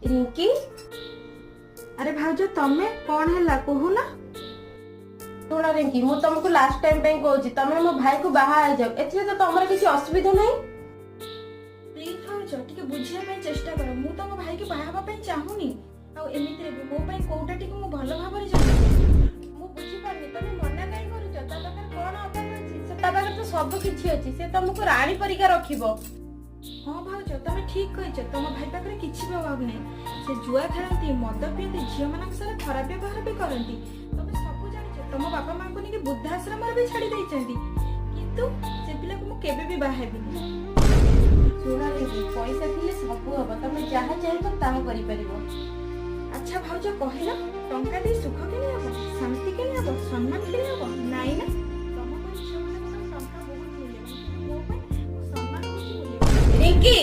रिंकी अरे भाउज तमे कौन है कहूना। शुण रिंकी मु तुमको लास्ट टाइम पे कहूँ तमे मो भाई को बाहा आ जाओ एथरे तो तुमर किसी असुविधा नहीं। प्लीज भाउज टिके बुझिया ପାଇଁ चेष्टा कर मु तम भाई के बाहा ପାଇଁ चाहूनी आ एमिति रे मो ପାଇଁ कोउटा टिके मु भलो भाबरे जानि मु बुझी पारनी तमे मना काई करूछ ता पाखर कोन अभाव अछि से ता पाखर तो सब किछि अछि से तुमको रानी परिका रखिबो। हाँ भाउज तमे ठीक कहिछ तम भाई पाखरे किछि भी अभाव नै से जुआ खेलती मद पियती झियो मानक सारा खराब व्यवहार भी करती तमे सब जानिछ तम बापा मां को नेके वृद्धाश्रम रे भी छाड़ी दैछंती किंतु से पिला को मु केबे भी बाहेबिनी। शुण रिंकी पैसा थिले सब हबो तमे जहा चाहबो ताहा करि परिबो। अच्छा भाउज कहला टंका दे सुख केने हबो शांति केने हबो सम्मान केने हबो नाइ ना तम को इच्छा माने टंका बहुत मिले मो पे सम्मान होछि रिंकी